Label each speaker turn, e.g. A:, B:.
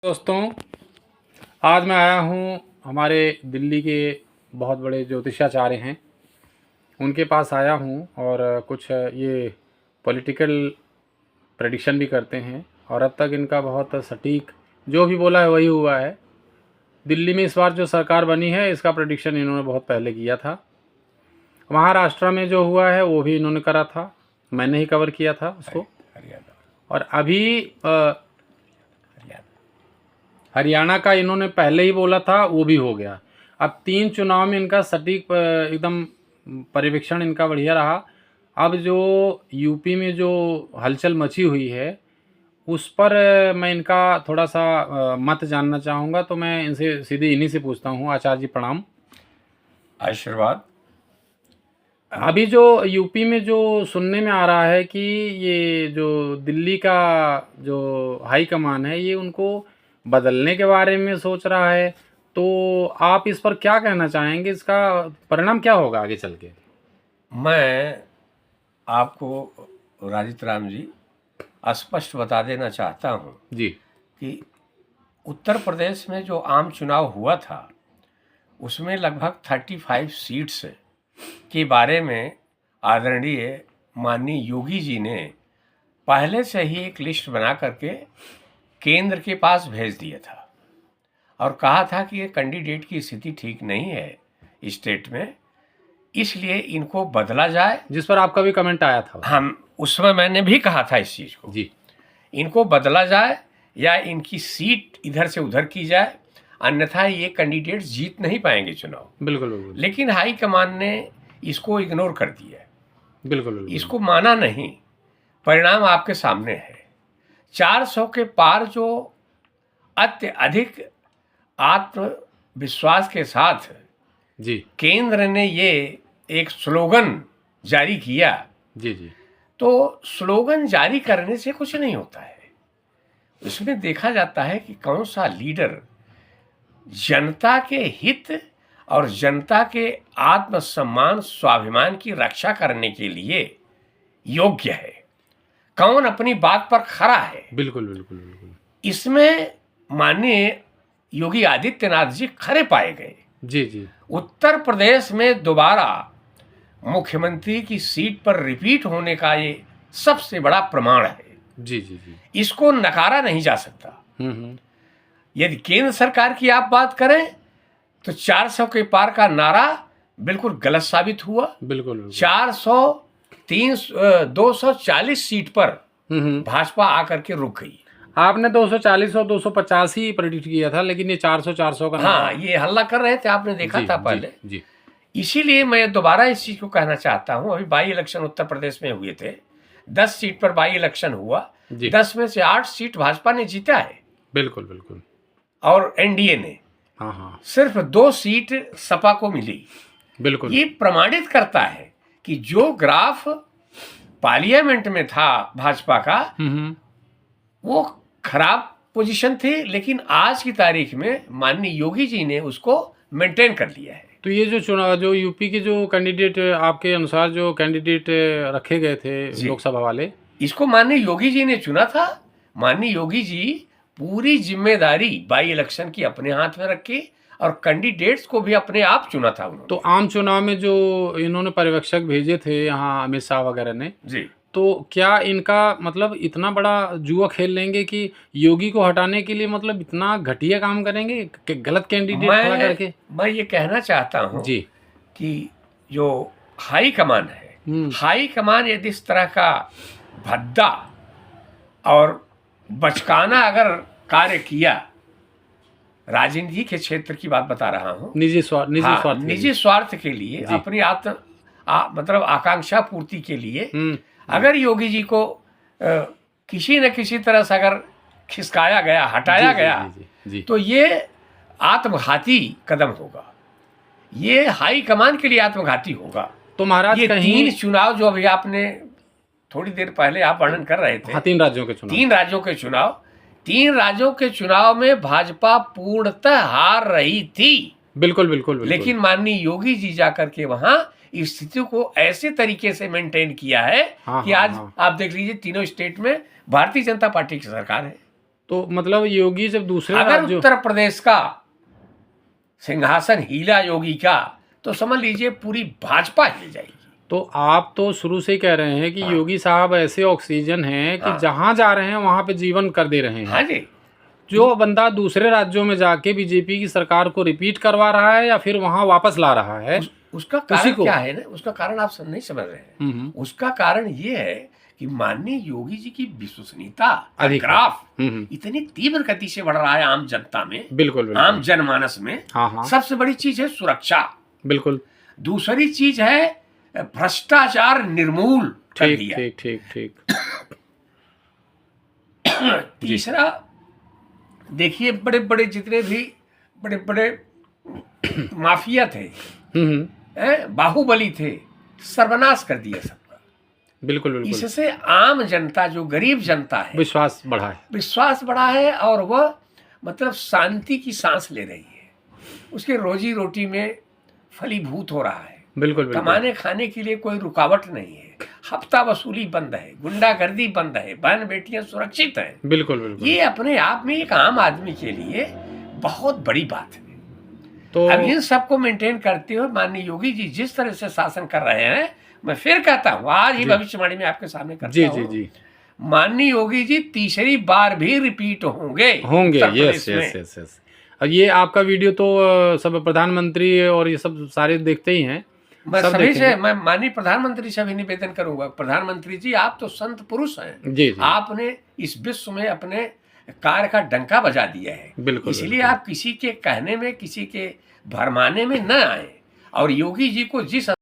A: दोस्तों, आज मैं आया हूँ हमारे दिल्ली के बहुत बड़े ज्योतिषाचार्य हैं, उनके पास आया हूँ और कुछ ये पॉलिटिकल प्रेडिक्शन भी करते हैं और अब तक इनका बहुत सटीक जो भी बोला है वही हुआ है। दिल्ली में इस बार जो सरकार बनी है इसका प्रेडिक्शन इन्होंने बहुत पहले किया था। महाराष्ट्र में जो हुआ है वो भी इन्होंने करा था, मैंने ही कवर किया था उसको। और अभी हरियाणा का इन्होंने पहले ही बोला था, वो भी हो गया। अब 3 चुनाव में इनका सटीक एकदम पर्यवेक्षण इनका बढ़िया रहा। अब जो यूपी में जो हलचल मची हुई है उस पर मैं इनका थोड़ा सा मत जानना चाहूँगा, तो मैं इनसे सीधे इन्हीं से पूछता हूँ। आचार्य जी प्रणाम।
B: आशीर्वाद।
A: अभी जो यूपी में जो सुनने में आ रहा है कि ये जो दिल्ली का जो हाई कमान है ये उनको बदलने के बारे में सोच रहा है, तो आप इस पर क्या कहना चाहेंगे? इसका परिणाम क्या होगा आगे चल के?
B: मैं आपको राजित राम जी स्पष्ट बता देना चाहता हूं
A: जी
B: कि उत्तर प्रदेश में जो आम चुनाव हुआ था उसमें लगभग 35 सीट्स के बारे में आदरणीय माननीय योगी जी ने पहले से ही एक लिस्ट बना करके केंद्र के पास भेज दिया था और कहा था कि ये कैंडिडेट की स्थिति ठीक नहीं है स्टेट में, इसलिए इनको बदला जाए।
A: जिस पर आपका भी कमेंट आया था।
B: हम उसमें मैंने भी कहा था इस चीज़ को
A: जी,
B: इनको बदला जाए या इनकी सीट इधर से उधर की जाए, अन्यथा ये कैंडिडेट जीत नहीं पाएंगे चुनाव।
A: बिल्कुल बिल्कुल
B: लेकिन हाईकमान ने इसको इग्नोर कर दिया,
A: बिल्कुल बिल्कुल
B: इसको माना नहीं। परिणाम आपके सामने है। 400 के पार जो अत्यधिक आत्मविश्वास के साथ
A: जी
B: केंद्र ने ये एक स्लोगन जारी किया,
A: जी जी
B: तो स्लोगन जारी करने से कुछ नहीं होता है। उसमें देखा जाता है कि कौन सा लीडर जनता के हित और जनता के आत्मसम्मान स्वाभिमान की रक्षा करने के लिए योग्य है, कौन अपनी बात पर खरा है।
A: बिल्कुल बिल्कुल बिल्कुल
B: इसमें माननीय योगी आदित्यनाथ जी खरे पाए गए।
A: जी जी
B: उत्तर प्रदेश में दोबारा मुख्यमंत्री की सीट पर रिपीट होने का ये सबसे बड़ा प्रमाण है।
A: जी जी जी
B: इसको नकारा नहीं जा सकता।
A: हम्म।
B: यदि केंद्र सरकार की आप बात करें तो 400 के पार का नारा बिल्कुल गलत साबित हुआ।
A: बिल्कुल बिल्कुल
B: 240 सीट पर भाजपा आकर के रुक गई।
A: आपने 240 और 250 ही प्रेडिक्ट किया था, लेकिन ये 400 का
B: हाँ, ये हल्ला कर रहे थे, आपने देखा था पहले।
A: जी।
B: इसीलिए मैं दोबारा इस चीज को कहना चाहता हूं। अभी बाई इलेक्शन उत्तर प्रदेश में हुए थे, 10 सीट पर बाई इलेक्शन हुआ, 10 में से 8 सीट भाजपा ने जीता है।
A: बिल्कुल बिल्कुल
B: और एनडीए ने
A: हाँ
B: सिर्फ 2 सीट सपा को मिली।
A: बिल्कुल
B: ये प्रमाणित करता है कि जो ग्राफ पार्लियामेंट में था भाजपा का वो खराब पोजीशन थी, लेकिन आज की तारीख में माननीय योगी जी ने उसको मेंटेन कर लिया है।
A: तो ये जो चुनाव जो यूपी के जो कैंडिडेट आपके अनुसार जो कैंडिडेट रखे गए थे लोकसभा वाले,
B: इसको माननीय योगी जी ने चुना था। माननीय योगी जी पूरी जिम्मेदारी बाई इलेक्शन की अपने हाथ में रखी और कैंडिडेट्स को भी अपने आप चुना था उन्होंने।
A: तो आम चुनाव में जो इन्होंने पर्यवेक्षक भेजे थे यहाँ अमित शाह वगैरह ने
B: जी,
A: तो क्या इनका मतलब इतना बड़ा जुआ खेल लेंगे कि योगी को हटाने के लिए मतलब इतना घटिया काम करेंगे कि गलत कैंडिडेट खड़ा करके?
B: मैं ये कहना चाहता हूँ
A: जी
B: कि जो हाई कमान है, हाई कमान यदि इस तरह का भद्दा और बचकाना अगर कार्य किया, राजनीति के क्षेत्र की बात बता रहा हूँ, निजी स्वार्थ के लिए, अपनी मतलब आकांक्षा पूर्ति के लिए अगर योगी जी को किसी न किसी तरह से अगर खिसकाया गया, हटाया गया, तो ये आत्मघाती कदम होगा। ये हाई कमान के लिए आत्मघाती होगा।
A: तो महाराज
B: ये 3 चुनाव जो अभी आपने थोड़ी देर पहले आप वर्णन कर रहे थे,
A: 3 राज्यों के चुनाव,
B: 3 राज्यों के चुनाव, 3 राज्यों के चुनाव में भाजपा पूर्णतः हार रही थी।
A: बिल्कुल बिल्कुल, बिल्कुल।
B: लेकिन माननीय योगी जी जाकर के वहां स्थिति को ऐसे तरीके से मेंटेन किया है कि आज आप देख लीजिए तीनों स्टेट में भारतीय जनता पार्टी की सरकार है।
A: तो मतलब योगी जब दूसरे
B: अगर
A: राज्यों
B: उत्तर प्रदेश का सिंहासन हिला योगी का, तो समझ लीजिए पूरी भाजपा हिल जाएगी।
A: तो आप तो शुरू से ही कह रहे हैं कि योगी साहब ऐसे ऑक्सीजन हैं कि जहां जा रहे हैं वहां पे जीवन कर दे रहे हैं।
B: हाँ जी।
A: जो बंदा दूसरे राज्यों में जाके बीजेपी की सरकार को रिपीट करवा रहा है या फिर वहां वापस ला रहा है,
B: उसका कारण क्या है ना, उसका कारण आप नहीं समझ रहे हैं। उसका कारण ये है कि माननीय योगी जी की विश्वसनीयता का ग्राफ इतनी तीव्र गति से बढ़ रहा है आम जनता में,
A: बिल्कुल
B: आम जनमानस में।
A: हाँ।
B: सबसे बड़ी चीज है सुरक्षा,
A: बिल्कुल।
B: दूसरी चीज है भ्रष्टाचार निर्मूल कर दिया।
A: ठीक।
B: तीसरा देखिए, बड़े बड़े जितने भी बड़े बड़े माफिया थे, बाहुबली थे, सर्वनाश कर दिया सबका।
A: बिल्कुल।
B: इससे आम जनता, जो गरीब जनता है, विश्वास बढ़ा है और वह मतलब शांति की सांस ले रही है। उसके रोजी रोटी में फलीभूत हो रहा है।
A: बिल्कुल।
B: कमाने खाने के लिए कोई रुकावट नहीं है, हफ्ता वसूली बंद है, गुंडागर्दी बंद है, बहन बेटियां सुरक्षित हैं।
A: बिल्कुल।
B: ये अपने आप में एक आम आदमी के लिए बहुत बड़ी बात है।
A: तो
B: अब इन सबको मेंटेन करते हुए माननीय योगी जी जिस तरह से शासन कर रहे हैं, मैं फिर कहता हूँ, आज ही भविष्यवाणी में आपके सामने करता हूँ,
A: जी।
B: माननीय योगी जी तीसरी बार भी रिपीट होंगे।
A: यस। और ये आपका वीडियो तो सब प्रधानमंत्री और ये सब सारे देखते ही हैं।
B: मैं माननीय प्रधानमंत्री से भी निवेदन करूंगा, प्रधानमंत्री जी आप तो संत पुरुष हैं।
A: जी।
B: आपने इस विश्व में अपने कार्य का डंका बजा दिया है।
A: बिल्कुल।
B: इसलिए आप किसी के कहने में, किसी के भरमाने में न आए। और योगी जी को जिस